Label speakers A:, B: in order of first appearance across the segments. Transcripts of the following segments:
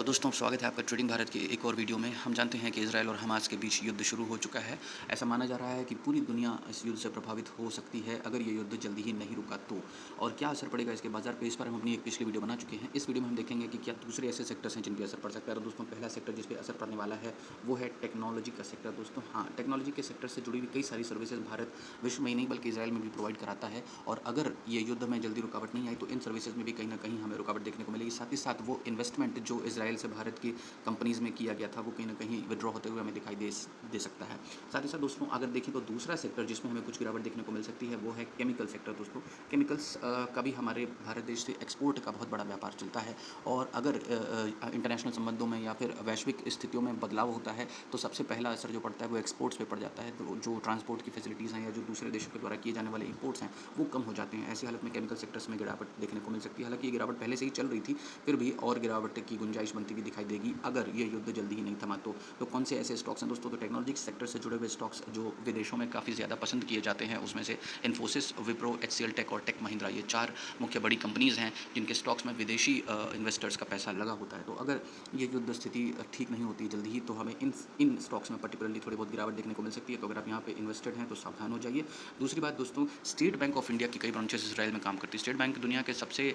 A: तो दोस्तों स्वागत है आपका ट्रेडिंग भारत के एक और वीडियो में। हम जानते हैं कि इजराइल और हमास के बीच युद्ध शुरू हो चुका है। ऐसा माना जा रहा है कि पूरी दुनिया इस युद्ध से प्रभावित हो सकती है अगर ये युद्ध जल्दी ही नहीं रुका तो। और क्या असर पड़ेगा इसके बाजार पे, इस पर हम अपनी एक पिछली वीडियो बना चुके हैं। इस वीडियो में हम देखेंगे कि क्या दूसरे ऐसे सेक्टर्स हैं जिन पर असर पड़ सकता है। और दोस्तों पहला सेक्टर जिस पर असर पड़ने वाला है वो है टेक्नोलॉजी का सेक्टर। दोस्तों हाँ, टेक्नोलॉजी के सेक्टर से जुड़ी हुई कई सारी सर्विसेज भारत विश्व में ही नहीं बल्कि इसराइल में भी प्रोवाइड कराता है। और अगर ये युद्ध में जल्दी रुकावट नहीं आई तो इन सर्विसेज में भी कहीं ना कहीं हमें रुकावट देखने को मिलेगी। साथ ही साथ वो इन्वेस्टमेंट जो इसराइल से भारत की कंपनीज़ में किया गया था वो कहीं ना कहीं विड्रॉ होते हुए हमें दिखाई दे सकता है। साथ ही साथ दोस्तों अगर देखें तो दूसरा सेक्टर जिसमें हमें कुछ गिरावट देखने को मिल सकती है वो है केमिकल सेक्टर। दोस्तों केमिकल्स का भी हमारे भारत देश से एक्सपोर्ट का बहुत बड़ा व्यापार चलता है। और अगर इंटरनेशनल संबंधों में या फिर वैश्विक स्थितियों में बदलाव होता है तो सबसे पहला असर जो पड़ता है वो एक्सपोर्ट्स पे पड़ जाता है। तो जो ट्रांसपोर्ट की फैसिलिटीज़ हैं या जो दूसरे देशों के द्वारा किए जाने वाले इंपोर्ट्स हैं वो कम हो जाते हैं। ऐसी हालत में केमिकल सेक्टर्स में गिरावट देखने को मिल सकती है। हालांकि ये गिरावट पहले से ही चल रही थी, फिर भी और गिरावट की गुंजाइश बनती हुई दिखाई देगी अगर ये युद्ध जल्दी ही नहीं थमा तो कौन से ऐसे स्टॉक्स हैं दोस्तों? तो टेक्नोलॉजी सेक्टर से जुड़े हुए स्टॉक्स जो विदेशों में काफ़ी ज़्यादा पसंद किए जाते हैं उसमें से इन्फोसिस, विप्रो, एचसीएल टेक और टेक महिंद्रा, ये 4 मुख्य बड़ी कंपनीज़ हैं जिनके स्टॉक्स में विदेशी इन्वेस्टर्स का पैसा लगा होता है। तो अगर ये युद्ध स्थिति ठीक नहीं होती जल्दी ही तो हमें इन स्टॉक्स में पर्टिकुलरली थोड़ी बहुत गिरावट देखने को मिल सकती है। तो अगर आप यहाँ पे इन्वेस्टेड हैं तो सावधान हो जाइए। दूसरी बात दोस्तों, स्टेट बैंक ऑफ इंडिया की कई ब्रांचेस इसराइल में काम करती है। स्टेट बैंक दुनिया के सबसे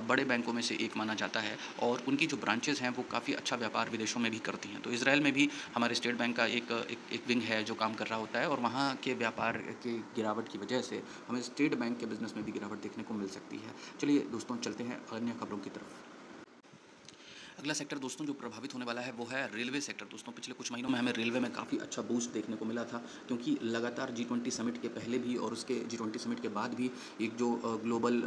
A: बड़े बैंकों में से एक माना जाता है और उनकी जो ब्रांचेस हैं वो काफ़ी अच्छा व्यापार विदेशों में भी करती हैं। तो इसराइल में भी हमारे स्टेट बैंक का एक विंग है जो काम कर रहा होता है और वहाँ के व्यापार के गिरावट की वजह से हमें स्टेट बैंक के बिज़नेस में भी गिरावट देखने को मिल सकती है। चलिए दोस्तों चलते हैं अन्य खबरों की तरफ। अगला सेक्टर दोस्तों जो प्रभावित होने वाला है वो है रेलवे सेक्टर। दोस्तों पिछले कुछ महीनों में हमें रेलवे में काफ़ी अच्छा बूस्ट देखने को मिला था क्योंकि लगातार G20 समिट के पहले भी और उसके G20 समिट के बाद भी एक जो ग्लोबल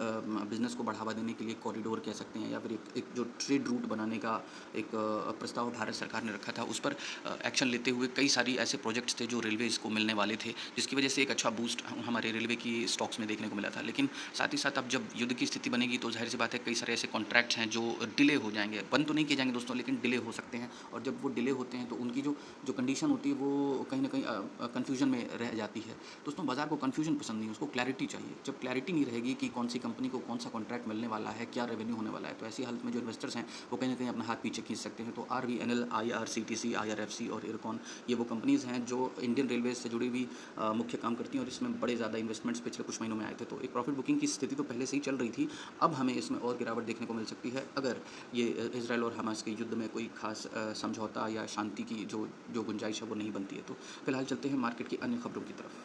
A: बिजनेस को बढ़ावा देने के लिए कॉरिडोर कह सकते हैं या फिर एक जो ट्रेड रूट बनाने का एक प्रस्ताव भारत सरकार ने रखा था उस पर एक्शन लेते हुए कई सारी ऐसे प्रोजेक्ट्स थे जो रेलवे को मिलने वाले थे, जिसकी वजह से एक अच्छा बूस्ट हमारे रेलवे की स्टॉक्स में देखने को मिला था। लेकिन साथ ही साथ अब जब युद्ध की स्थिति बनेगी तो जाहिर सी बात है कई सारे ऐसे कॉन्ट्रैक्ट्स हैं जो डिले हो जाएंगे, बंद तो नहीं किए जाएंगे दोस्तों लेकिन डिले हो सकते हैं। और जब वो डिले होते हैं तो उनकी जो जो कंडीशन होती है वो कहीं ना कहीं कन्फ्यूजन में रह जाती है। दोस्तों बाजार को कन्फ्यूजन पसंद नहीं है, उसको क्लैरिटी चाहिए। जब क्लैरिटी नहीं रहेगी कि कौन सी कंपनी को कौन सा कॉन्ट्रैक्ट मिलने वाला है, क्या रेवेन्यू होने वाला है, तो ऐसी हालत में जो इन्वेस्टर्स हैं वो कहीं ना कहीं अपना हाथ पीछे खींच सकते हैं। तो RVNL, IRCTC, IRFC और इरकॉन ये वो कंपनीज़ हैं जो इंडियन रेलवे से जुड़ी हुई मुख्य काम करती हैं और इसमें बड़े ज़्यादा इन्वेस्टमेंट्स पिछले कुछ महीनों में आए थे। तो एक प्रॉफिट बुकिंग की स्थिति तो पहले से ही चल रही थी, अब हमें इसमें और गिरावट देखने को मिल सकती है अगर ये इसराइल और हमास के युद्ध में कोई खास समझौता या शांति की जो जो गुंजाइश है वो नहीं बनती है। तो फिलहाल चलते हैं मार्केट की अन्य खबरों की तरफ।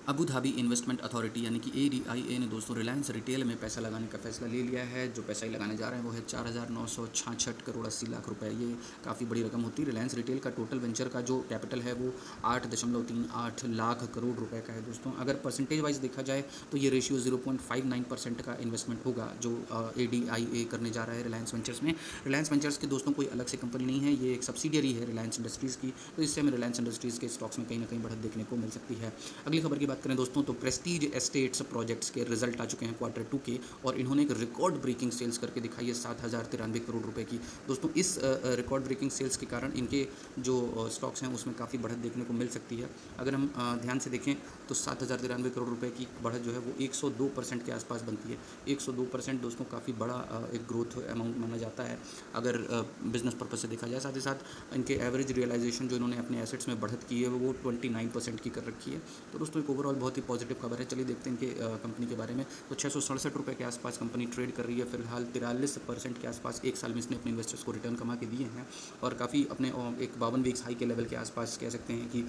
A: अबू धाबी इन्वेस्टमेंट अथॉरिटी यानी कि ADIA ने दोस्तों रिलायंस रिटेल में पैसा लगाने का फैसला ले लिया है। जो पैसा ही लगाने जा रहे हैं वो है 4,966 करोड़ 80 लाख रुपए। ये काफ़ी बड़ी रकम होती है। रिलायंस रिटेल का टोटल वेंचर का जो कैपिटल है वो 8.38 लाख करोड़ रुपए का है। दोस्तों अगर परसेंटेज वाइज देखा जाए तो ये रेशियो 0.59% का इन्वेस्टमेंट होगा जो ADIA करने जा रहा है रिलायंस वेंचर्स में। रिलायंस वेंचर्स की दोस्तों कोई अलग से कंपनी नहीं है, ये एक सब्सिडियरी है रिलायंस इंडस्ट्रीज़ की। तो इससे हमें रिलायंस इंडस्ट्रीज़ के स्टॉक्स में कहीं ना कहीं बढ़त देखने को मिल सकती है। अगली खबर की बात करें दोस्तों तो प्रेस्टीज एस्टेट्स प्रोजेक्ट्स के रिजल्ट आ चुके हैं Q2 के और इन्होंने एक रिकॉर्ड ब्रेकिंग सेल्स करके दिखाई है 7,093 करोड़ रुपए की। दोस्तों इस रिकॉर्ड ब्रेकिंग सेल्स के कारण इनके जो स्टॉक्स हैं उसमें काफ़ी बढ़त देखने को मिल सकती है। अगर हम ध्यान से देखें तो 7,093 करोड़ रुपए की बढ़त जो है वो 102% के आसपास बनती है। 102% दोस्तों काफ़ी बड़ा एक ग्रोथ अमाउंट माना जाता है अगर बिजनेस पर्पज से देखा जाए। साथ ही साथ इनके एवरेज रियलाइजेशन जो इन्होंने अपने एसेट्स में बढ़त की है वो 29% की कर रखी है। तो दोस्तों एक ओवरऑल बहुत ही पॉजिटिव खबर है। चलिए देखते हैं इनके कंपनी के बारे में। तो 667 रुपये के आसपास कंपनी ट्रेड कर रही है फिलहाल। 43% के आसपास एक साल में इसने अपने इन्वेस्टर्स को रिटर्न कमा के दिए हैं और काफ़ी अपने एक 52 वीक्स हाई के लेवल के आसपास कह सकते हैं कि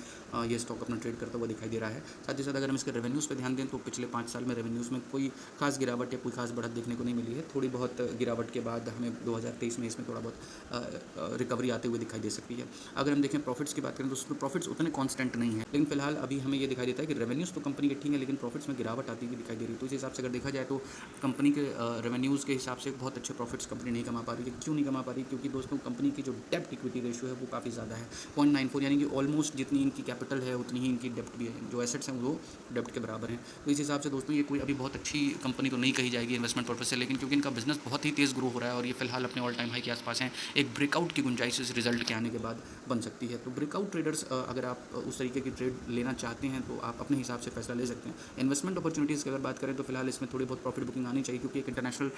A: ये स्टॉक अपना ट्रेड करता हुआ दिखाई दे रहा है। साथ ही साथ अगर हम इसके रेवेन्यूज़ पर ध्यान दें तो पिछले 5 साल में रेवेन्यूज़ में कोई खास गिरावट या कोई खास बढ़त देखने को नहीं मिली है। थोड़ी बहुत गिरावट के बाद हमें 2023 में इसमें थोड़ा बहुत रिकवरी आते हुए दिखाई दे सकती है। अगर हम देखें प्रॉफिट्स की बात करें तो प्रॉफिट्स उतने कॉन्स्टेंट नहीं है, लेकिन फिलहाल अभी हमें ये दिखाई देता है कि रेवेन्यूज़ तो कंपनी के ठीक है लेकिन प्रॉफिट्स में गिरावट आती हुई दिखाई दे रही है। तो इस हिसाब से अगर देखा जाए तो कंपनी के रेवेन्यूज़ के हिसाब से बहुत अच्छे प्रॉफिट्स कंपनी नहीं कमा पा रही है। क्यों नहीं कमा पा रही? क्योंकि दोस्तों कंपनी की जो डेप्ट इक्विटी रेशियो है वो काफ़ी ज़्यादा है, 0.94, यानी कि ऑलमोस्ट जितनी इनकी कैपिटल है उतनी ही इनकी डेप्ट भी है। जो एसेट्स हैं वो डेप्ट के बराबर हैं। तो इस हिसाब से दोस्तों ये कोई अभी बहुत अच्छी कंपनी तो नहीं कही जाएगी इन्वेस्टमेंट पर्पज से, लेकिन क्योंकि इनका बिजनेस बहुत ही तेज़ ग्रो हो रहा है और ये फिलहाल अपने ऑल टाइम हाई के आसपास हैं, एक ब्रेकआउट की गुंजाइश इस रिजल्ट के आने के बाद बन सकती है। तो ब्रेकआउट ट्रेडर्स अगर आप उस तरीके की ट्रेड लेना चाहते हैं तो आप अपने हिसाब हिसाब से फैसला ले सकते हैं। इन्वेस्टमेंट अपॉर्चुनिटीज़ की अगर बात करें तो फिलहाल इसमें थोड़ी बहुत प्रॉफिट बुकिंग आनी चाहिए, क्योंकि एक इंटरनेशनल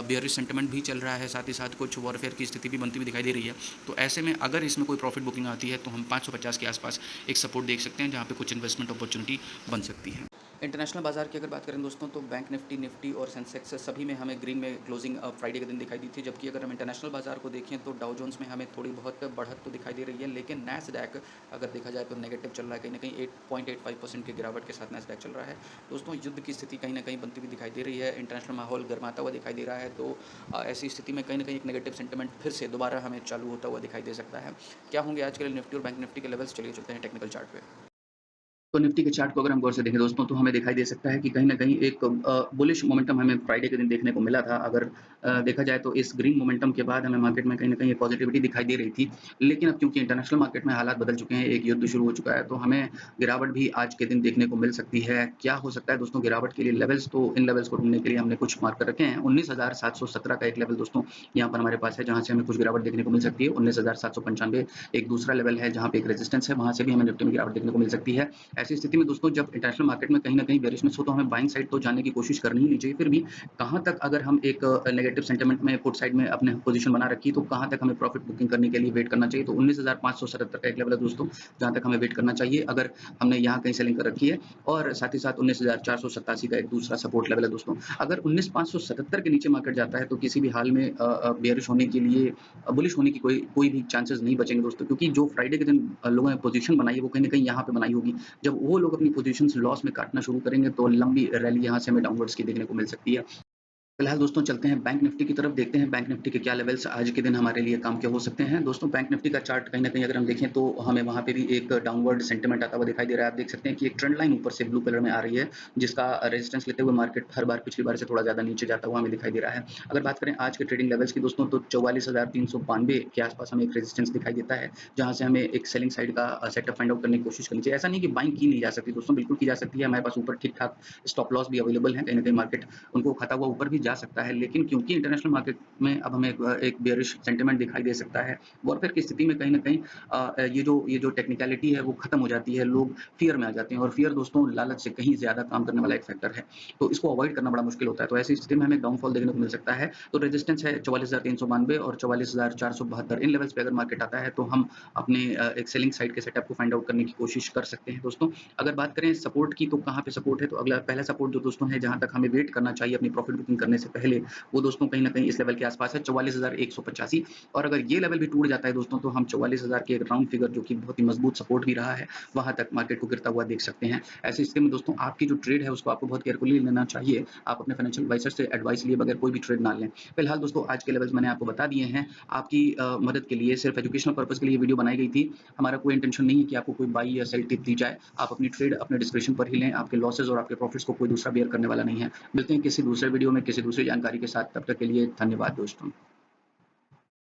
A: बेयरिश सेंटिमेंट भी चल रहा है, साथ ही साथ कुछ वॉरफेयर की स्थिति भी बनती हुई दिखाई दे रही है। तो ऐसे में अगर इसमें कोई प्रॉफिट बुकिंग आती है तो हम 550 के आसपास एक सपोर्ट देख सकते हैं, जहाँ पे कुछ इन्वेस्टमेंट अपॉर्चुनिटी बन सकती है। इंटरनेशनल बाजार की अगर बात करें दोस्तों, तो बैंक निफ्टी और सेंसेक्स सभी में हमें ग्रीन में क्लोजिंग फ्राइडे के दिन दिखाई दी थी। जबकि अगर हम इंटरनेशनल बाजार को देखें तो डाउ जोन्स में हमें थोड़ी बहुत बढ़त तो दिखाई दे रही है, लेकिन नैस्डैक अगर देखा जाए तो नेगेटिव चल रहा है, कहीं ना कहीं 8.85% की गिरावट के साथ नैस्डैक चल रहा है। दोस्तों, युद्ध की स्थिति कहीं ना कहीं बनती हुई दिखाई दे रही है, इंटरनेशनल माहौल गर्माता हुआ दिखाई दे रहा है। तो ऐसी स्थिति में कहीं ना कहीं एक नेगेटिव सेंटिमेंट फिर से दोबारा हमें चालू होता हुआ दिखाई दे सकता है। क्या होंगे आज के लिए निफ्टी और बैंक निफ्टी के लेवल्स, चलिए चलते हैं टेक्निकल चार्ट पे। तो निफ्टी के चार्ट को अगर हम गौर से देखें दोस्तों, तो हमें दिखाई दे सकता है कि कहीं न कहीं एक बुलिश मोमेंटम हमें फ्राइडे के दिन देखने को मिला था। अगर देखा जाए तो इस ग्रीन मोमेंटम के बाद हमें मार्केट में कहीं न कहीं एक पॉजिटिविटी दिखाई दे रही थी। लेकिन अब क्योंकि इंटरनेशनल मार्केट में हालात बदल चुके हैं, एक युद्ध शुरू हो चुका है, तो हमें गिरावट भी आज के दिन देखने को मिल सकती है। क्या हो सकता है दोस्तों गिरावट के लिए लेवल्स, तो इन लेवल्स को ढूँढने के लिए हमने कुछ मार्क कर रखे हैं। 19,717 का एक लेवल दोस्तों यहाँ पर हमारे पास है, जहाँ से हमें कुछ गिरावट देखने को मिल सकती है। 19,795 एक दूसरा लेवल है, जहाँ पे एक रेजिस्टेंस है, वहाँ से भी हमें निफ्टी में गिरावट देखने को मिल सकती है। ऐसी स्थिति में दोस्तों जब इंटरनेशनल मार्केट में कहीं न कहीं बेयरिशनेस हो, तो हमें बाइंग साइड तो जाने की कोशिश करनी ही नहीं चाहिए। फिर भी कहाँ तक अगर हम एक नेगेटिव सेंटिमेंट में पुट साइड में अपने पोजीशन बना रखी है, तो कहाँ तक हमें प्रॉफिट बुकिंग करने के लिए वेट करना चाहिए। तो 19,577 का एक लेवल है दोस्तों, जहाँ तक हमें वेट करना चाहिए अगर हमने यहाँ कहीं सेलिंग कर रखी है। और साथ ही साथ 19,487 का एक दूसरा सपोर्ट लेवल है दोस्तों। अगर 19,577 के नीचे मार्केट जाता है, तो किसी भी हाल में बेयरिश होने के लिए, बुलिश होने की कोई कोई भी चांसेस नहीं बचेंगे दोस्तों, क्योंकि जो फ्राइडे के दिन लोगों ने पोजीशन बनाई है, वो कहीं न कहीं यहाँ पे बनाई होगी। जब वो लोग अपनी पोजीशंस लॉस में काटना शुरू करेंगे, तो लंबी रैली यहाँ से हमें डाउनवर्ड्स की देखने को मिल सकती है। फिलहाल दोस्तों चलते हैं बैंक निफ्टी की तरफ, देखते हैं बैंक निफ्टी के क्या लेवल्स आज के दिन हमारे लिए काम के हो सकते हैं। दोस्तों, बैंक निफ्टी का चार्ट कहीं न कहीं अगर हम देखें, तो हमें वहाँ पे भी एक डाउनवर्ड सेंटिमेंट आता हुआ दिखाई दे रहा है। आप देख सकते हैं कि एक ट्रेंड लाइन ऊपर से ब्लू कलर में आ रही है, जिसका रेजिस्टेंस लेते हुए मार्केट हर बार पिछली बार से थोड़ा ज़्यादा नीचे जाता हुआ हमें दिखाई दे रहा है। अगर बात करें आज के ट्रेडिंग लेवल्स की दोस्तों, तो 44,392 के आस-पास हमें एक रेजिस्टेंस दिखाई देता है, जहाँ से हमें एक सेलिंग साइड का सेटअप फाइंड आउट करने की कोशिश करनी चाहिए। ऐसा नहीं कि बाइंग की नहीं जा सकती दोस्तों, बिल्कुल की जा सकती है। हमारे पास ऊपर ठीक-ठाक स्टॉप लॉस भी अवेलेबल हैं, कहीं न कहीं मार्केट उनको खाता हुआ ऊपर भी जा सकता है। लेकिन क्योंकि इंटरनेशनल मार्केट में अब हमें एक बेयरिश सेंटिमेंट दिखाई दे सकता है, वॉरफेयर की स्थिति में कहीं न कहीं ये जो टेक्निकैलिटी है वो खत्म हो जाती है, लोग फ़ियर में आ जाते हैं, और फ़ियर दोस्तों लालच से कहीं ज़्यादा काम करने वाला एक फैक्टर है। तो इसको अवॉइड करना बड़ा मुश्किल होता है। तो ऐसी स्थिति में हमें एक डाउनफॉल देखने को मिल सकता है। तो रेजिस्टेंस है 44,392 और 44,472, इन लेवल्स पे अगर मार्केट आता है, तो हम अपने एक सेलिंग साइड के सेटअप को फाइंड आउट करने की कोशिश कर सकते हैं दोस्तों। अगर बात करें सपोर्ट की, तो कहाँ पे सपोर्ट है, तो अगला पहला सपोर्ट जो दोस्तों है, जहाँ तक हमें वेट करना चाहिए अपनी प्रॉफिट बुकिंग करने से पहले, वो दोस्तों कहीं न कहीं इस लेवल के आस-पास है, 44,185। और अगर ये लेवल भी टूट जाता है दोस्तों, तो हम 44,000 के एक राउंड फिगर, जो कि बहुत ही मजबूत सपोर्ट भी रहा है, वहाँ तक मार्केट को गिरता हुआ देख सकते हैं। ऐसी स्थिति में दोस्तों आपकी जो ट्रेड है, उसको आपको बहुत केयरफुली लेना चाहिए। आप अपने फाइनेंशियल एडवाइज़र से एडवाइस लिए बगैर कोई भी ट्रेड ना लें। फिलहाल दोस्तों आज के लेवल्स मैंने आपको बता दिए हैं। आपकी मदद के लिए, सिर्फ एजुकेशनल पर्पज़ के लिए वीडियो बनाई गई थी। हमारा कोई इंटेंशन नहीं है कि आपको कोई बाई या सेल टिप दी जाए। आप अपनी ट्रेड अपने डिस्क्रिप्शन पर ही लें। आपके लॉसेस और आपके प्रॉफिट्स को कोई दूसरा बेयर करने वाला नहीं है। मिलते हैं किसी दूसरे वीडियो में किसी दूसरी जानकारी के साथ, तब तक के लिए धन्यवाद दोस्तों।